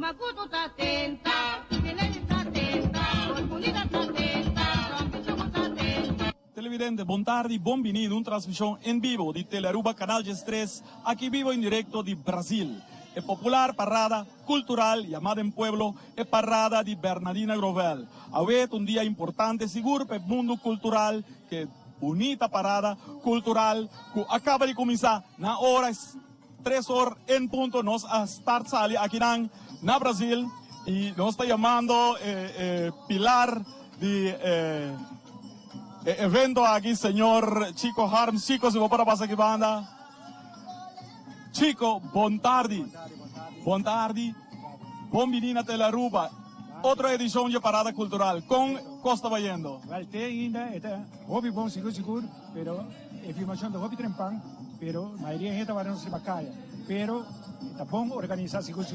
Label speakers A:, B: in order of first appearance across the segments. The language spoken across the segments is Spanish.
A: Maputo está atenta, Belén está atenta, Comunidad está atenta, Rampuchuco está atenta.
B: Televidente, buon tardi, benvenuto in trasmissione in vivo di Telearuba Canal G3, aquí vivo in directo di Brasil. E popular parrada cultural llamada en pueblo e parrada di Bernardina Grovel. Avete un dia importante sicuro per il mondo cultural, che unita parada cultural que acaba de começar na horas 3 horas en punto nos a start sali aquí na Brasil y nos está llamando Pilar de evento aquí señor Chico Harms. Chico, se va para pasar aquí banda. Chico, buon tardi. Buon tardi. Buon menina Telearuba. Outra edição de Parada Cultural. Com Costa Vayendo.
C: Wel, te ainda, esta hobby bom seguro, pero é filmação do hobby trempang, pero maioria gente vai não se bacalha, pero está bom organizar seguro.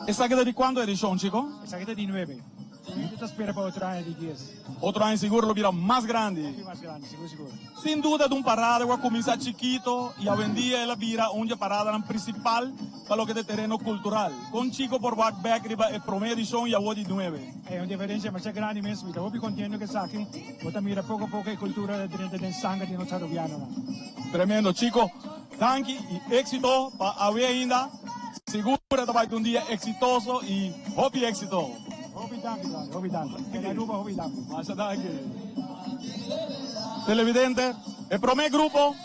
B: Essa aqui é de quando edição, Chico?
C: Essa aqui é de 9. Está espera para outro ano de 10.
B: Outro ano seguro lo virá mais grande.
C: Mais grande, seguro.
B: Sem dúvida, de parada vai começar chiquito e a vendia ela vira onde parada principal para o que é terreno cultural. Com Chico por back riba é primeira edição e a outra de 9.
C: É uma diferença mais grande mesmo. Então, hobby contendo que aqui, bota mira pouco a pouco a cultura dentro do sangue de nosso rubiano.
B: Tremendo, Chico. Thank you e êxito para haver ainda. Seguro que vai ter um dia exitoso e hobby êxito.
C: Hobby danke. Telearuba, hobby danke.
B: Televidente, el primer grupo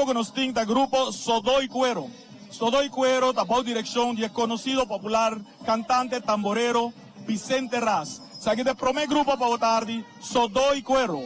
B: que nos tinta, grupo Sodoi Cuero. Sodoi Cuero, tapó dirección y es conocido popular cantante tamborero Vicente Raz. Aquí el primer grupo para votar, Sodoi Cuero.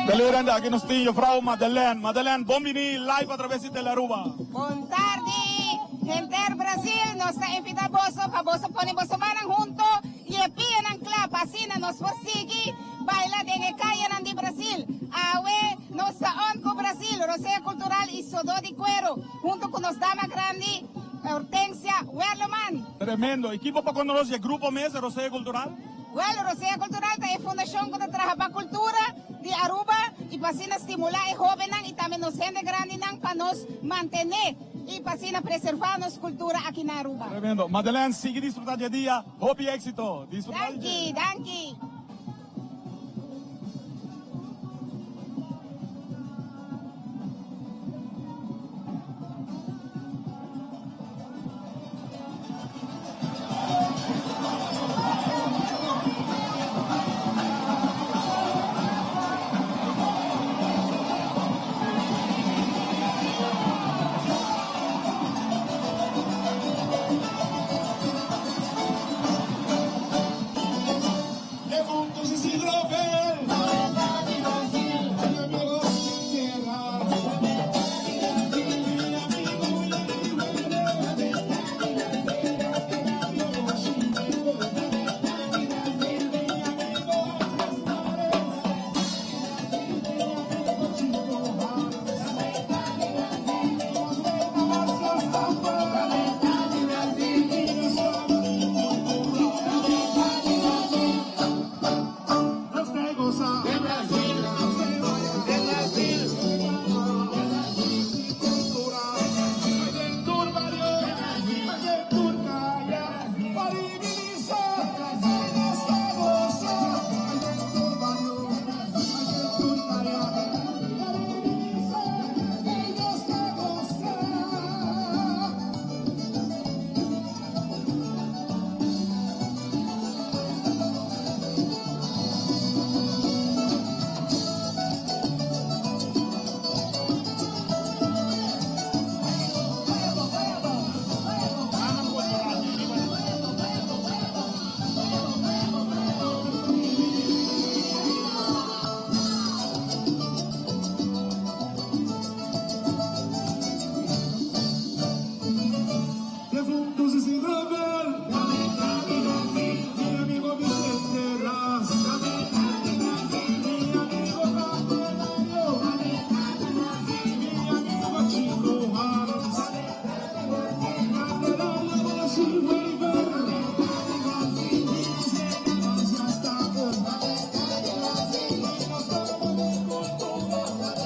B: Televidente, aquí nos tiene Frau Madeleine. Madeleine, benvenuti live a través de Telearuba.
D: Buon tardi, gente del Brasil, nos está invitando para vos poner vos manos juntos y piden en clapa, así nos persigue, baila de la calle de Brasil. Awe, nos on con Brasil, Rosea Cultural y Sodoi de Cuero, junto con los damas grandes, Hortensia Werleman.
B: Tremendo, equipo para conocer el grupo Mesa Rosea Cultural.
D: Bueno, Rosea Cultural é a fundação que trabalha para a cultura de Aruba e para assim estimular os jovens e também nos gente grande para nos manter e para assim preservar nossa cultura aqui na Aruba.
B: Tremendo. Madeleine, sigue disfrutando de dia. Hobby éxito.
D: Danke.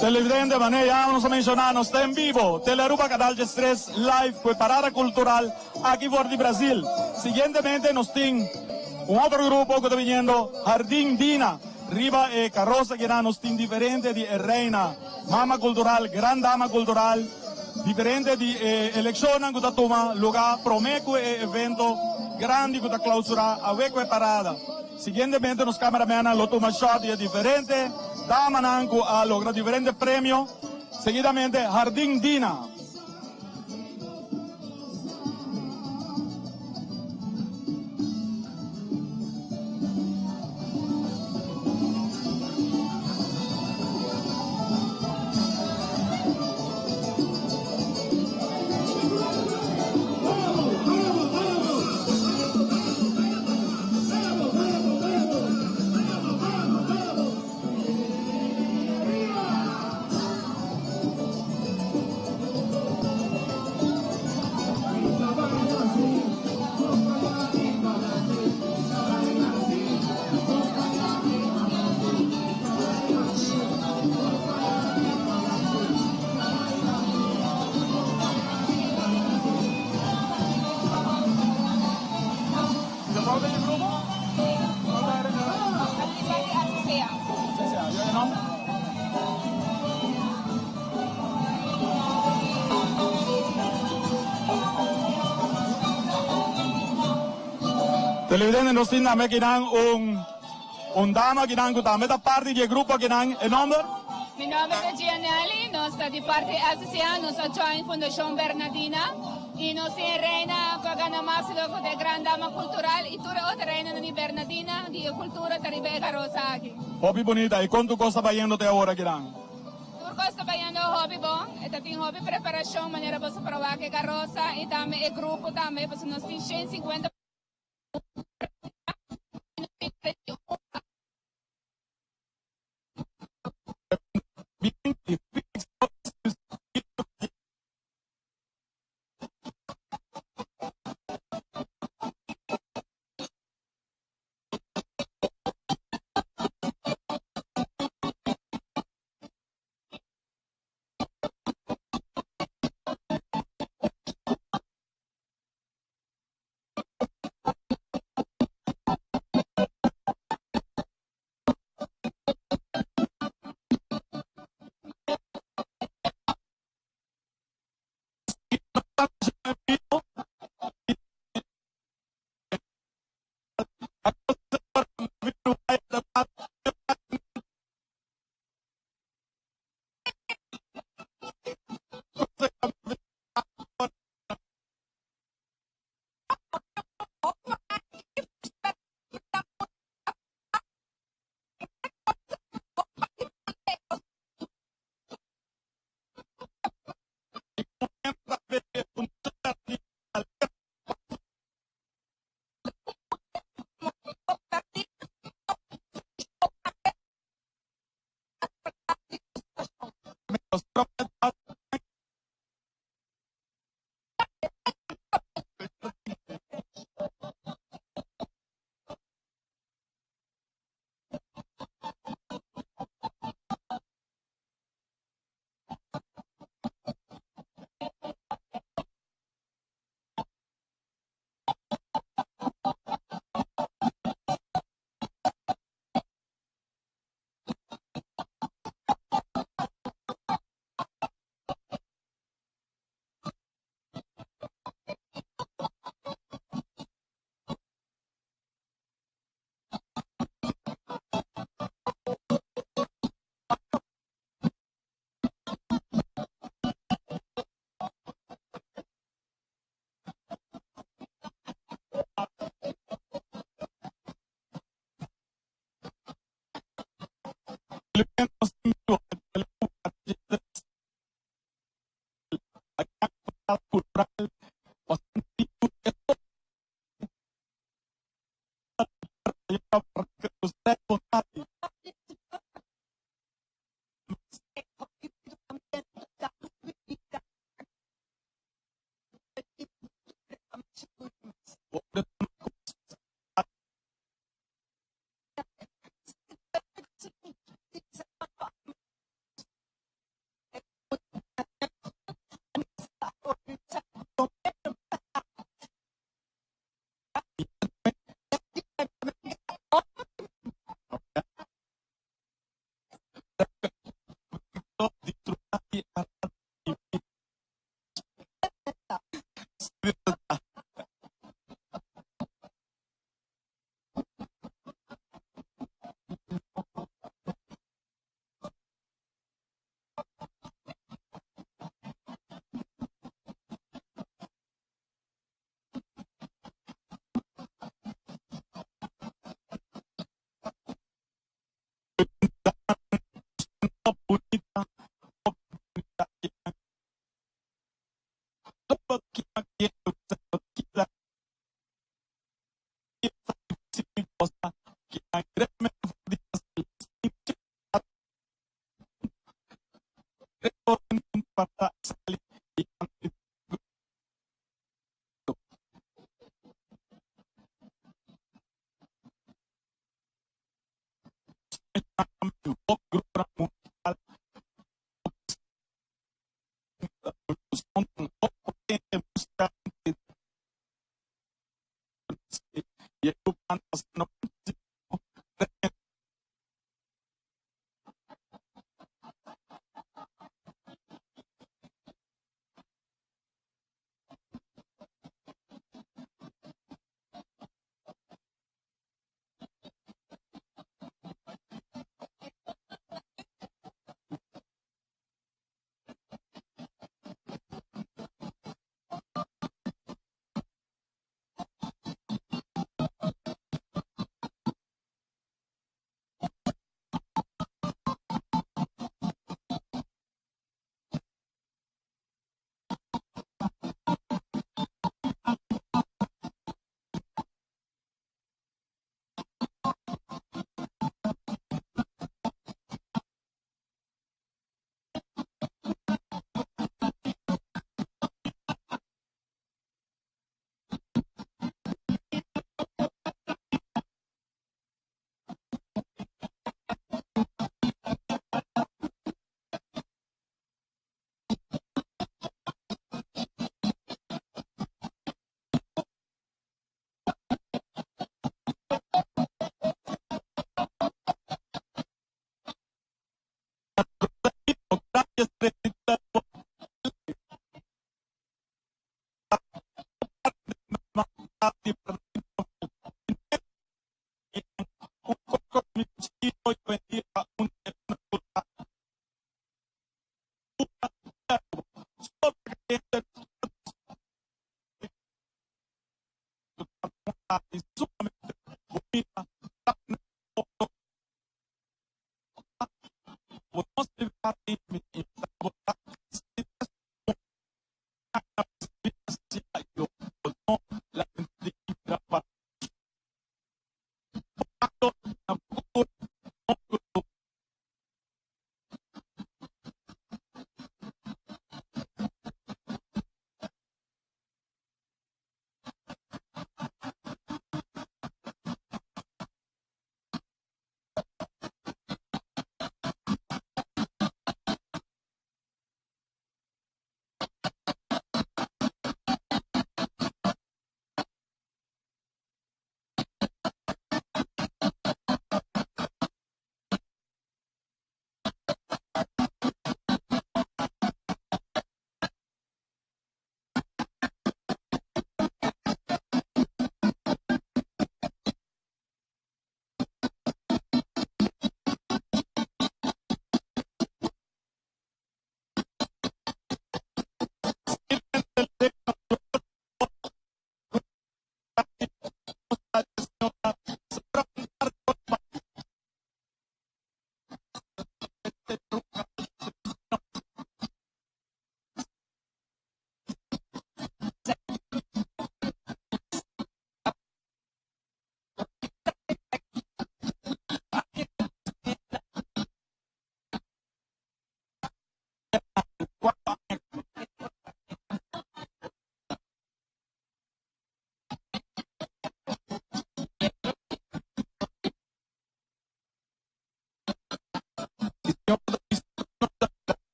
B: Televidente, mané, ya vamos a mencionar, no está en vivo. Telearuba Canal de Estrés Live, pues parada cultural aquí por de Brasil. Siguientemente nos tiene un otro grupo que está viniendo, Jardín Dina. Riba carroza que nos tiene diferente de reina, mama cultural, gran dama cultural, diferente de elección que toma lugar, promeco evento grande que está clausura a hueco parada. Siguientemente nos cameraman lo toma shot y es diferente, dama nanco a lograr diferentes premios. Seguidamente Jardín Dina. Televidente nos tiene que un dama que también da parte del grupo que el nombre.
E: Mi nombre es Gianelli, nos sta di parte ASEAN, nos ha joined Fundación Bernardina y nos tiene reina que gana más de gran dama cultural y toda otra reina de Bernardina de cultura de Carosa aquí.
B: Hobby bonita, ¿y cuánto cosa pagándote ahora, Kiran?
E: Turco está pagando hobby bom, esta tiene hobby preparación, manera para probar que Carosa y también el grupo también, pues nos tiene 150.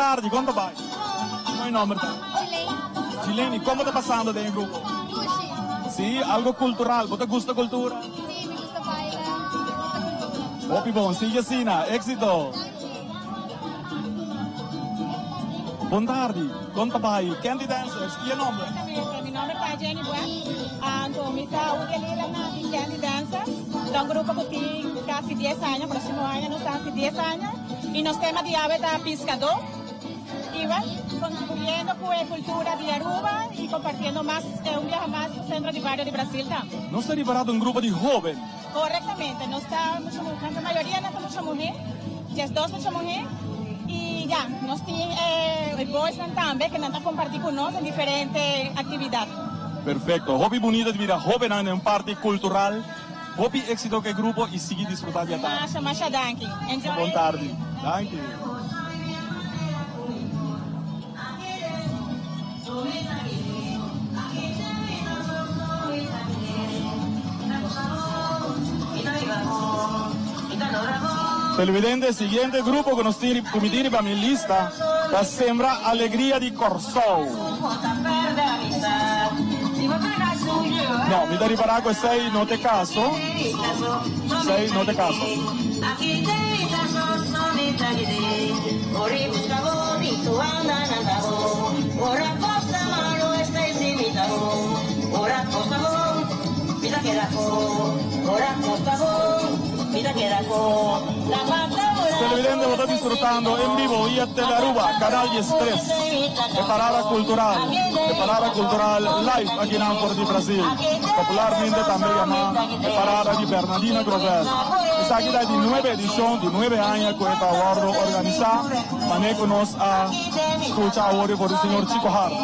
B: tarde, conta vai. Qual é o nome?
F: Chile.
B: Chilene, como está passando dentro do grupo?
F: Sushi.
B: Sim, algo cultural. Você gosta da cultura?
F: Sí, me gusta bailar.
B: Hopi bom, sigue assim, éxito. Boa tarde, conta vai. Candy Dancers, e o nome?
G: Mi nombre es Jenny Buan. Comienza a utilizar en Candy Dancers. Es un grupo que tiene casi 10 años, próximo año nos casi 10 años. Y nos tema de hábitat pescador. Y bueno, contribuyendo con la cultura de Aruba y compartiendo más, un viaje más al centro de barrio de Brasil también.
B: Nós está liberado um grupo de jovens.
G: Correctamente, no está mucha mujer, la mayoría no está mucha mujer, ya es dos mucha mujer. Y ya, nos tienen el boys también que nos están compartiendo con nosotros en diferentes actividades.
B: Perfeito. Hobby bonito de virar jovem em um parte cultural. Hobby éxito que grupo e seguir desfrutar de tarde.
G: Masha, danke. Enjoy.
B: Boa tarde. Danke. Televidente, siguiente grupo que nos tiene comitir para mi lista, la Sembra Alegría de Corsou. No, mi da riparare con 6 note caso. 6 note caso. Televidente, vos estás disfrutando en vivo vía Telearuba, Canal 3, Parada Cultural live aquí en Amport de Brasil, popularmente también llamada Parada de Bernardina Grover. Está aquí la 19 edición, de 9 años que está ahora organizada, para que nos escucha ahora por el señor Chico Hart.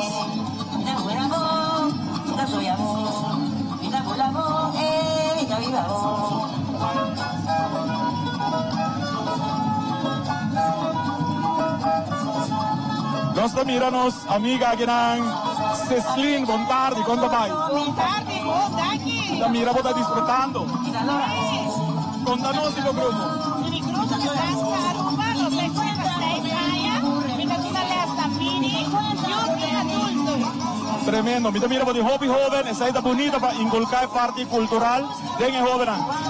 B: Nós miramos, amiga Gran Ceslin, boa tarde, conta vai.
D: Boa tarde, bom daqui.
B: Da mira, vos está disfrutando. Conta-nos do grupo.
D: Mi grupo de danza Aruba, los 6 años, mi cantina lesta mini, youth y adulto.
B: Tremendo, mira vos de hobby joven, essa aí tá bonita para inculcar parte cultural. Tem joven.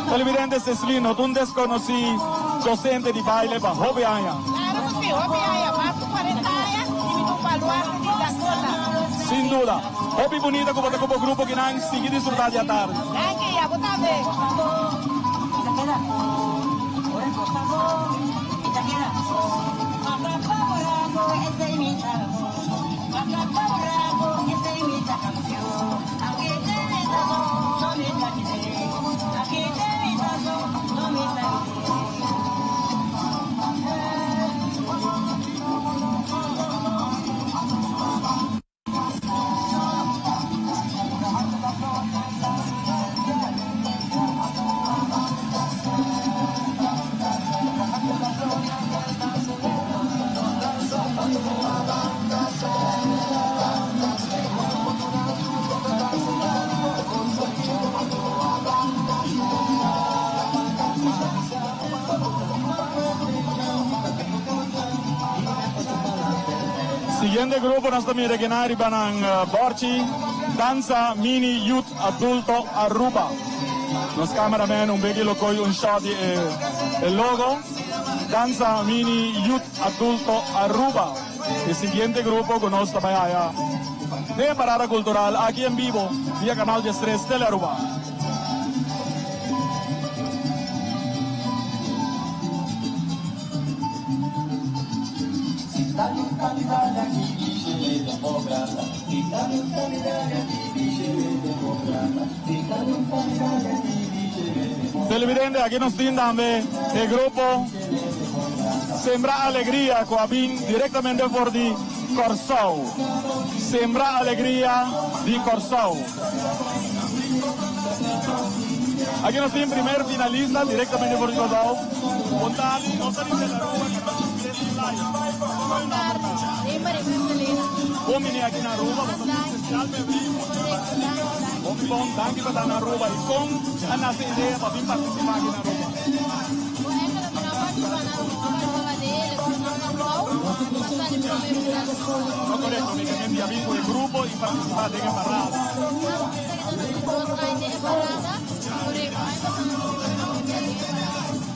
B: Televidente Ceslin, não desconheci docente de baile para hobby aña.
D: Claro que sí, hobby aña, más de 40 años y mi baluarte de la cola.
B: Sem dúvida. Hobby bonita como o grupo que não sigue desfrutar de tarde.
D: Daqui, ya, boa tarde. Siguiente grupo nós também regenari banang Borchi, danza mini youth adulto Aruba. Nos cameraman un vecchio lo coi un shot di el logo, danza mini youth adulto Aruba. El siguiente grupo con nos também allá de Parada Cultural aquí en vivo vía Canal 3 Telearuba. Televidente, aquí nos tienen también el grupo Sembra Alegría, que directamente por di Corsou. Sembra Alegría di Corsou. Aquí nos tienen primer finalista directamente por di Corsou. Montani, Bom ini aqui na Aruba, especial bom, danke para estar na Aruba e com a nossa ideia para vir participar aqui na Aruba.
B: No correcto, únicamente amigo del grupo y participar en la parada.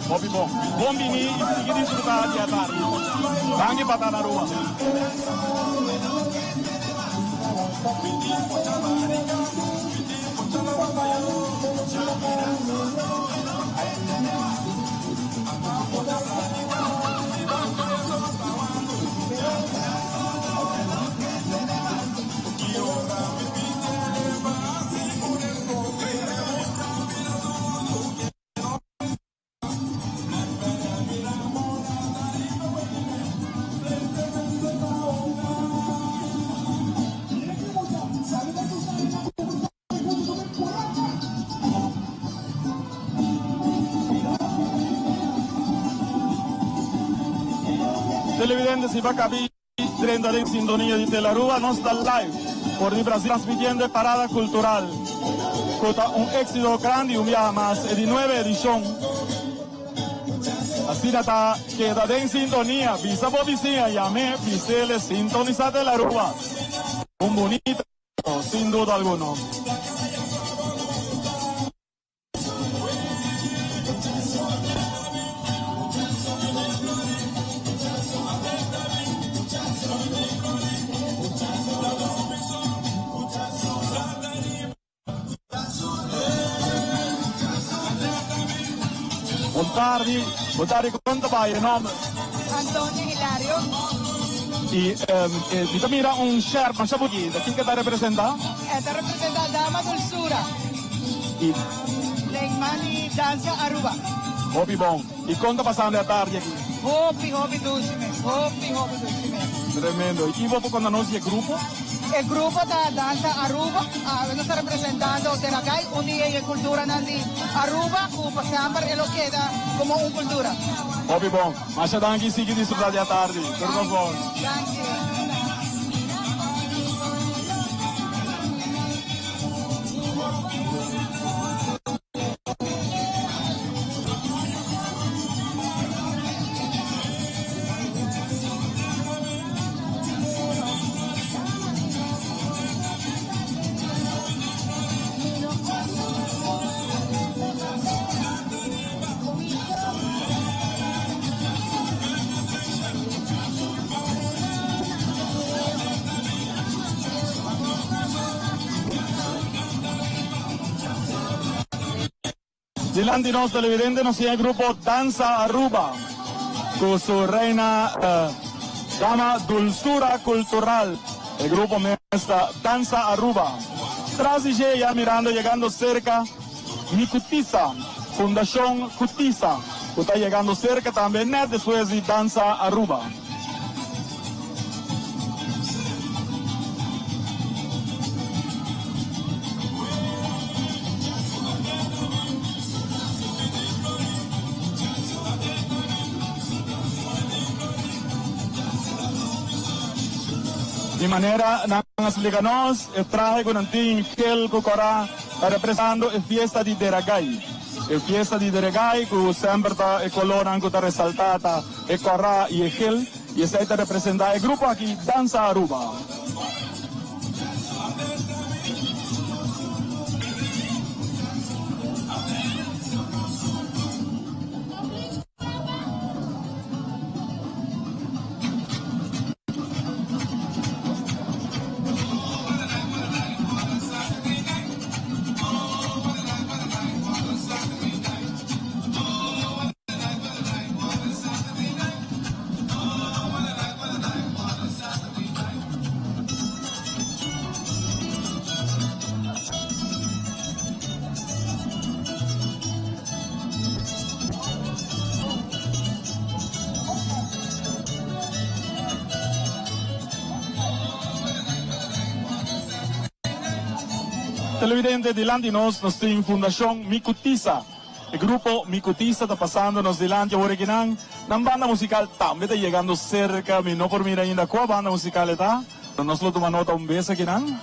B: Bobby Bong, buon bini, sige disfrutar di atari. Tangi patana rua. Televidentes y Bacaví, 30 de sintonía de Telarúa, no está live por el Brasil transmitiendo parada cultural. Con un éxito grande y un día más, de 9 edición. Así está, queda en sintonía, visa por vecina, llamé, visele, sintoniza Telarúa. Un bonito, sin duda alguna. Buon tardi, ¿cuánto va el nombre?
D: Antonio Hilario,
B: Y mira un Sherpa, un chapuquito, ¿quién que te representa?
D: esta representa Dama Dulzura,
B: Y
D: Leimani Danza Aruba.
B: Bobby Bong. ¿Y cuánto pasaron de la tarde aquí?
D: Hopi Dulcime, Hopi Dulcime.
B: Tremendo. ¿Y vos cuando anuncia el grupo?
D: El grupo de Danza Aruba, nos está representando Teracay, un día de cultura nandi Aruba, como siempre lo queda como una cultura.
B: Bobby Bong. Mas já aqui sigue disfrutar de la tarde. Por favor.
D: Thank you.
B: Delante de los televidentes nos sigue el grupo Danza Aruba, con su reina Dama Dulzura Cultural. El grupo está Danza Aruba. Tras de ella, mirando, llegando cerca, Micutiza, Fundación Cutiza, que está llegando cerca también, después de Danza Aruba. De manera, nas liganos, traje con antin Gel Cucorá, representando la fiesta de Deragay. La fiesta de Deragay, que siempre está el color, que está resaltada, el Corá y el Gel, y ese está representado el grupo aquí, Danza Aruba. Televidente delante nos tem Fundación Micutiza. El grupo Micutiza está pasándonos delante ahora que nan banda musical también está llegando cerca, no por mira ainda qual banda musical está. Nos lo toma nota un beso que nan.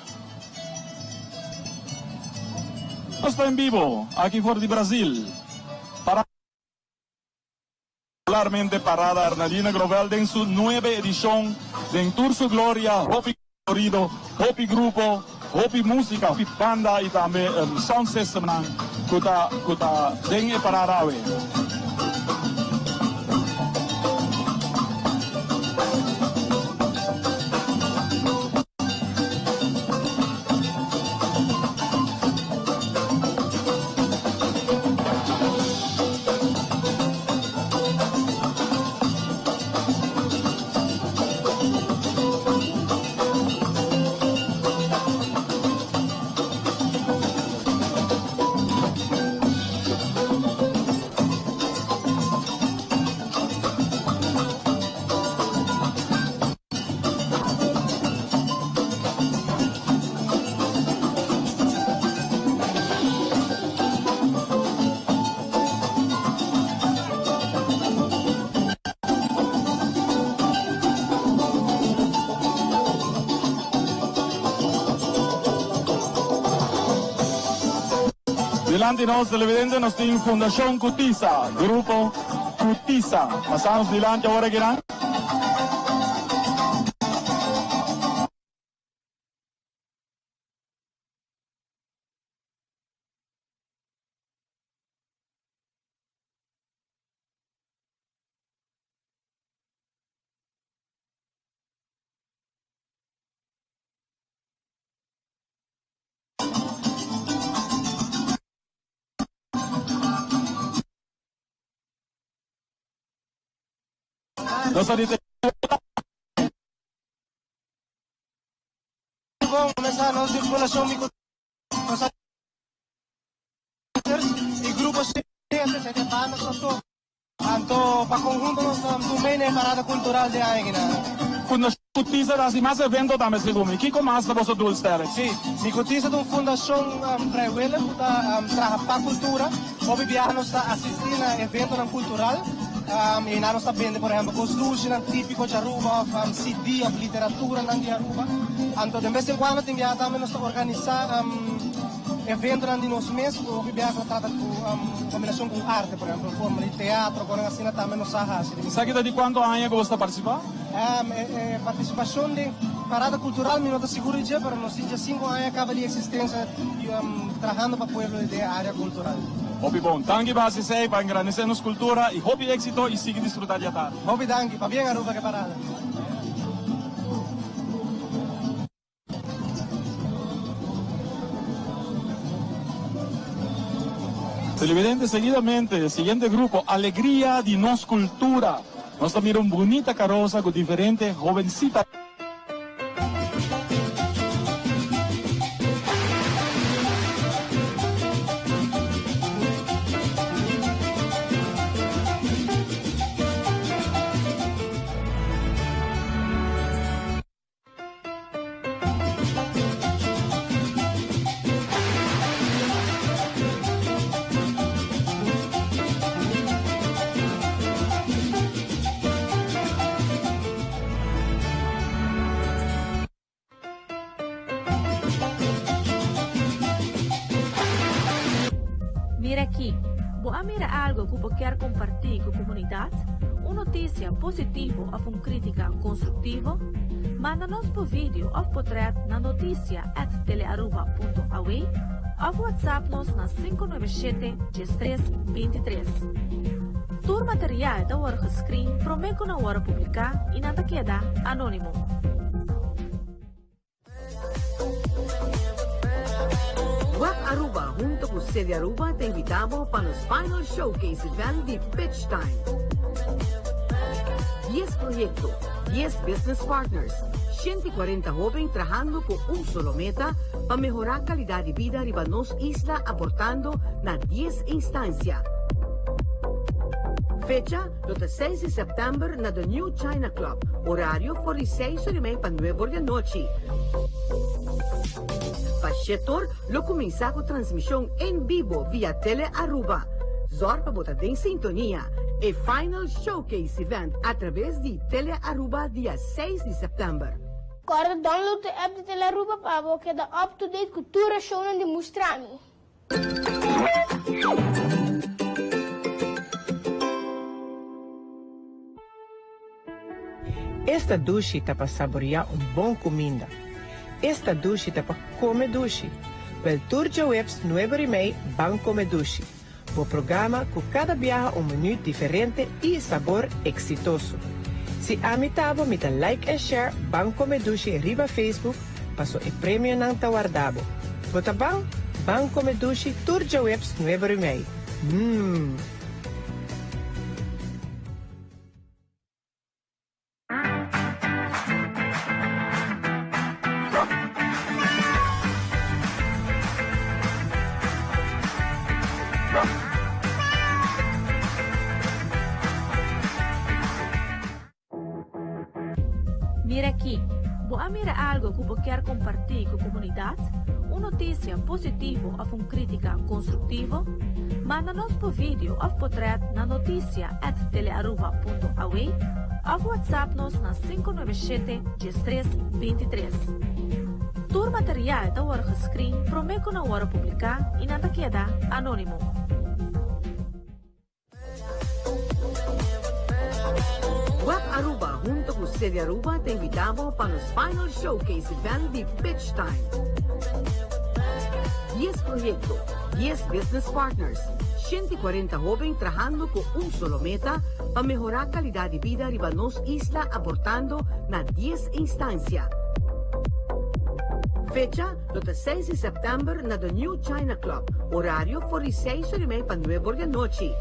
B: Está en vivo aquí por de Brasil. Para popularmente Parada Bernardina Grovelda en su 9ª edición de En Tour Su Gloria, Hopi Colorido, Hopi Grupo, Hopi Música, Hopi Banda y también Sound System ng kuta deng parada we. Delante de nós, televidentes, nós temos Fundação Cutiza, Grupo Cutiza. Passamos delante agora, Guilherme. Nós
H: vamos começar a nossa circulação e grupos de bandas tanto para conjunto também é parada cultural de Aigna.
B: Fundação Cutiza dá mais evento também, segundo. Que como mais você dúvida estar?
H: Sim, me Cutiza de uma fundação para o ele, para a cultura, onde viajamos a assistir a evento cultural. E nós está vendo, por exemplo, costumes típicos de Aruba, CD, literatura de Aruba. Então, de vez em quando, também nós organizar eventos de nós mesmos, onde viajamos trata com combinação com arte, por exemplo, em forma de teatro, com assim também nós fazemos.
B: Sabe de quanto anos que você participa?
H: Participação de parada cultural, não estou seguro de dizer, mas nós temos 5 anos acaba de existência trabalhando para o povo de área cultural.
B: Hopi bom, tangi base sei para engrandecer nossa cultura e hopi éxito e siga desfrutar de atar.
H: Hopi tangi, para bem Aruba que parada.
B: Televidente, seguidamente, el siguiente grupo, Alegría de Nos Cultura. Nos también una bonita carroza con diferentes jovencitas.
I: Mira aqui, boa mira algo que você quer compartilhar com a comunidade? Uma notícia positiva ou uma crítica construtiva? Manda-nos por vídeo ou portrait na noticia@telearuba.aw ou WhatsApp-nos na 597-1323. Todo material da hora gescreen prometo na hora publicar e nada queda anônimo.
J: WAC Aruba, junto con Sede Aruba, te invitamos para los Final Showcase event de Pitch Time. 10 proyectos, 10 business partners, 140 jóvenes trabajando con un solo meta para mejorar calidad de vida arriba nos isla, aportando na 10 instancias. Fecha, el 6 de septiembre, na The New China Club. Horario, por 6 de para 9 de la noche. Pachetor lo comienza con transmisión en vivo vía Tele Aruba. Zorpa bota en sintonía. El Final Showcase Event a través de Tele Aruba día 6 de septiembre.
F: Corre download de app de Tele Aruba para que de up-to-date cultura show en de mostrami.
K: Esta dushi tá para saborear bom comida. Esta dushi tá para comer dushi. Wel Turja Webs 9:30 van comer dushi. O programa com cada viaje menu diferente e sabor exitoso. Se amitavo, mita like e share van comer dushi riba Facebook, paso e prêmio não tá guardado. Bota bang, van comer dushi Turja Webs 9:30.
I: Mira aqui, boa mira algo que você quer compartilhar com a comunidade? Uma notícia positiva ou uma crítica construtiva? Manda-nos por vídeo ou portrait na noticia@telearuba.aw ou WhatsApp-nos na 597-1323. Todo material da hora escrito promete na hora publicar e nada queda anônimo.
J: WAP Aruba, junto com Sede Aruba, te invitamos para los final showcase event de Pitch Time. 10 proyectos, 10 business partners, 140 jóvenes trabajando con un solo meta para mejorar calidad de vida arriba nos isla, aportando na 10 instancias. Fecha, los 6 de septiembre na The New China Club, horario por 6:30 para 9 da noche.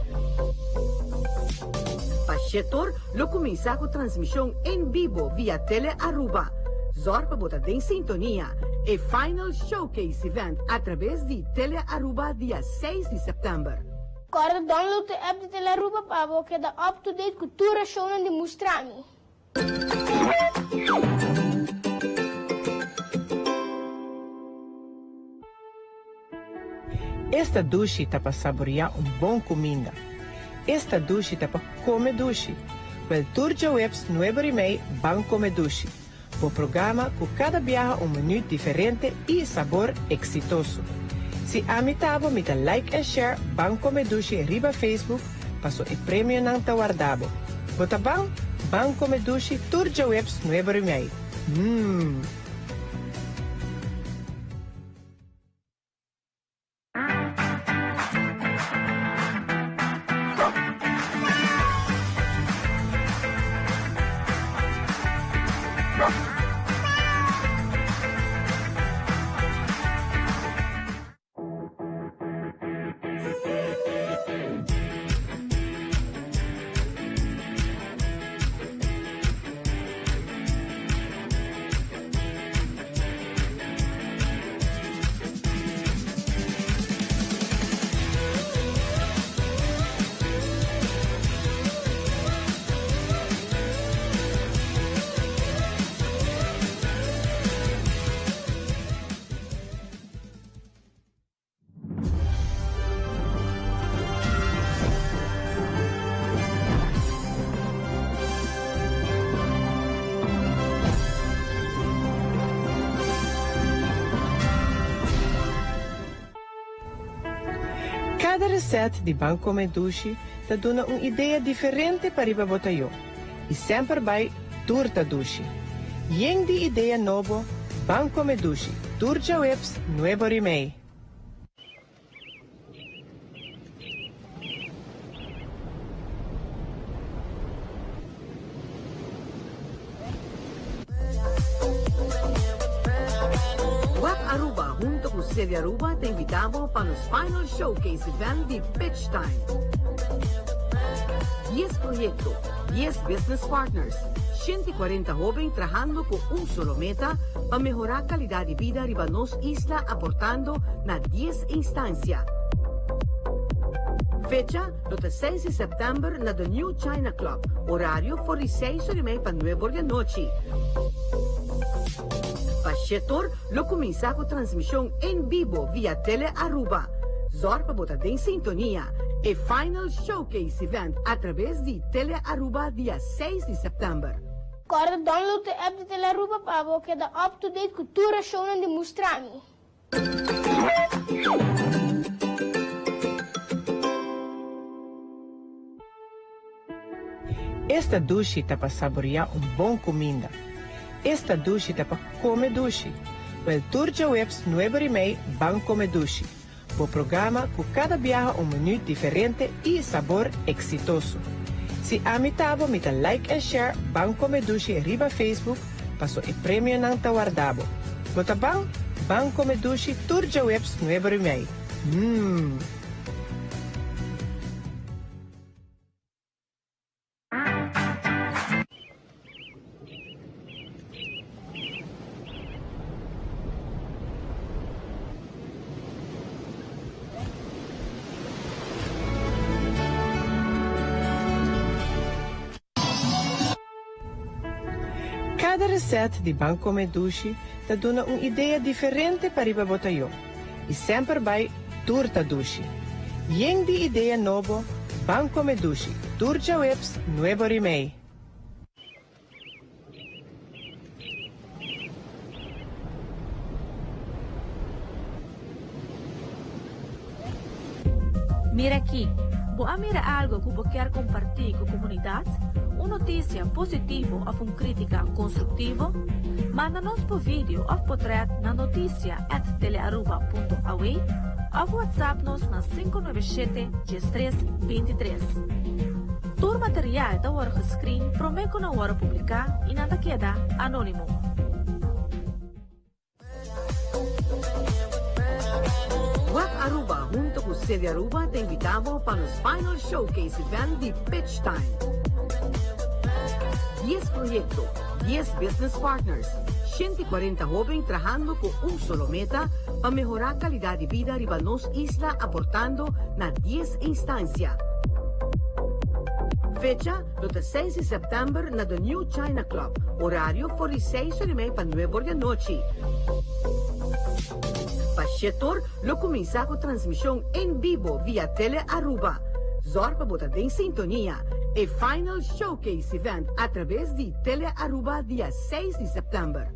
J: Pachetor lo comienza con transmisión en vivo vía Tele Aruba. Zorpa bota en sintonía. El final showcase event a través de Tele Aruba día 6 de septiembre.
F: Agora download de app de Telearuba para você quedar up-to-date com todas as shows de Mostrami.
K: Esta dushi tá para saborear bom comida. Esta dushi tá para comer dushi. Wel Turja Webs 9:30 van comer dushi. O programa com cada viaje menu diferente e sabor exitoso. Se amitavo, mita like e share van comer dushi riba Facebook, paso e prêmio não tá guardado. Bota bang, van comer dushi Turja Webs 9:30. Cada receita de Banco Medushi te dá uma ideia diferente para ir para eu. E sempre vai Turta Dushi. Yeng de ideia nova, Banco Medushi, Turja Webs 9:30.
J: WAP Aruba, junto con Sede Aruba, te invitamos para los final showcase event de Pitch Time. 10 proyectos, 10 business partners, 140 jóvenes trabajando con un solo meta para mejorar calidad de vida arriba nos isla, aportando na 10 instancias. Fecha, los 6 de septiembre na The New China Club, horario por 6:30 para 9 da noche. Pachetor lo comienza con transmisión en vivo vía Tele Aruba. Zorpa bota en sintonía. El final showcase event a través de Tele Aruba día 6 de septiembre.
F: Agora download de app de Telearuba para você quedar up-to-date com todas as shows de Mostrami.
K: Esta dushi tá para saborear bom comida. Esta dushi tá para comer dushi. O Turja Webs 9:30 van comer dushi. O programa com cada viaja menu diferente e sabor exitoso. Se amitavo, mita like and share van comer dushi riba Facebook, passo e prêmio nang tawardabo. Bota bang, van comer dushi Turja Webs 9:30. Cada receita de Banco Medushi te dá uma ideia diferente para ir botar eu. E sempre vai turta dushi. Yeng de ideia novo, Banco Medushi, Turja Webs 9:30.
I: Mira aqui, vou mira algo que eu quero compartilhar com a comunidade? Uma notícia positiva ou uma crítica construtiva? Manda-nos por vídeo ou portrait na noticia@telearuba.aw ou WhatsApp-nos na 597-1323. Todo material da hora gescreen prometo na hora publicar e nada queda anônimo.
J: WAC Aruba, junto com Sede Aruba, te invitamos para los final showcase event de Pitch Time. 10 proyectos, 10 business partners, 140 jóvenes trabajando con un solo meta para mejorar calidad de vida arriba nos isla, aportando na 10 instancias. Fecha, el 6 de septiembre na The New China Club, horario por 6:30 para 9 da noche. Pachetor lo comienza con transmisión en vivo vía Tele Aruba. Zorpa bota en sintonía. El final showcase event a través de Tele Aruba día 6 de septiembre.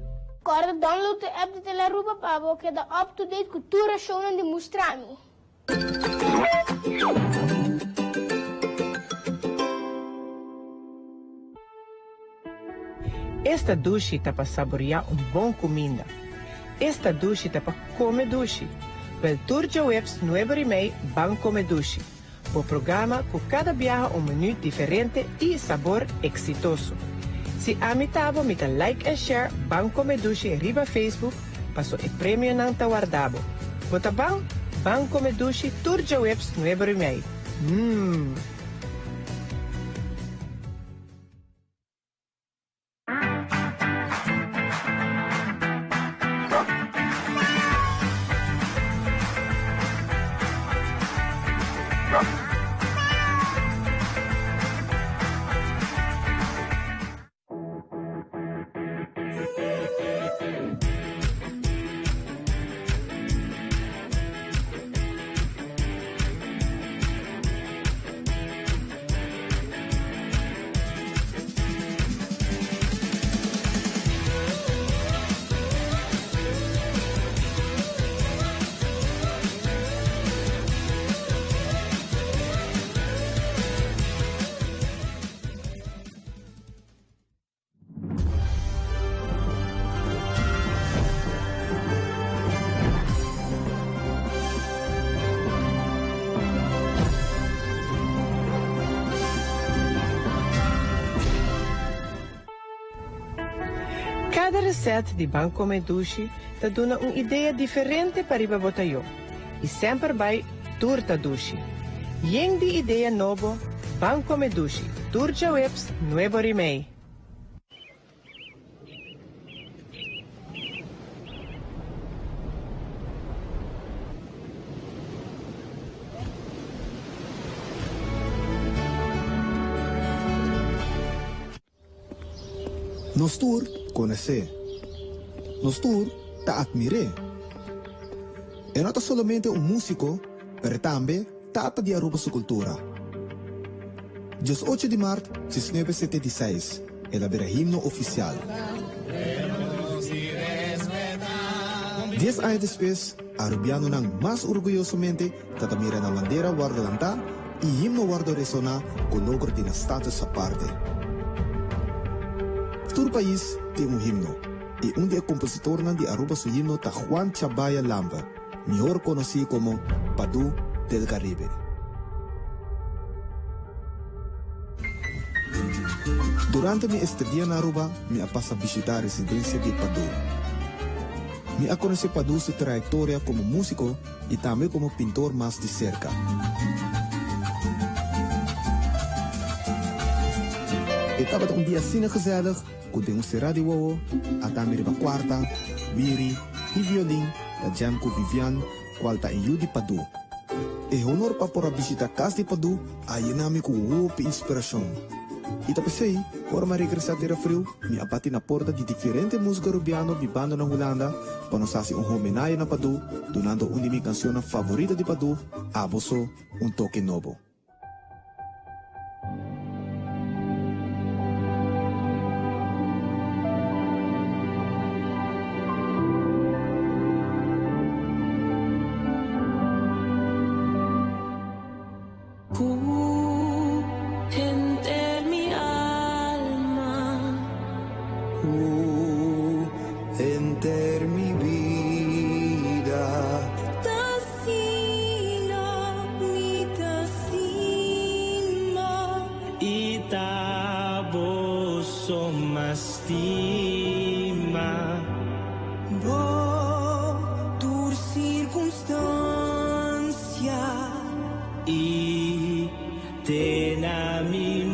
F: Agora download de app de Telearuba para que dá up-to-date cultura show de Mostrami.
K: Esta dushi tá para saborear bom comida. Esta dushi tá para comer dushi. O Turja Webs 9:30 van comer dushi. O programa com cada viaja menu diferente e sabor exitoso. Se amitavo, mita like and share van comer dushi riba Facebook, passo e prêmio nang tawardabo. Bota bang, van comer dushi Turja Webs 9:30. Cada receita de Banco Medushi te dá uma ideia diferente para ir botar eu. E sempre vai turta dushi. Yeng de ideia novo, Banco Medushi, Turja Webs 9:30.
L: Nos tour conhecer. Nos tour ta admirar. E não é somente músico, mas também trata de Aruba sua cultura. Dia 8 de março, 1976, é o himno oficial. 10 anos depois, Arubiano nang mais orgulhosamente tatamira na bandeira guardalanta e himno guardo resona com logro de status aparte. Todo país tem um himno. E um de compositor de Aruba su himno ta Juan Chabaya Lamba, mejor conocido como Padu del Caribe. Durante mi estadía en Aruba, me pasa a visitar residencia de Padu. Me ha conocido Padu su trayectoria como músico y también como pintor más de cerca. Estaba un día sin gezellig, con un será de huevo, a también de cuarta, wiri, y violín, da jam con Vivian, cual ta en de Padu. E honor pa por visitar casa de Padu, a llenarme con hoop inspiración. E tapos por me regresar de frio, me abati na porta de diferentes músicos rubianos vivendo na Holanda, para nos hacer homenagem na Padu, donando uma de minhas canções favoritas de Padu, Aboso, toque novo.
M: Y ten a mi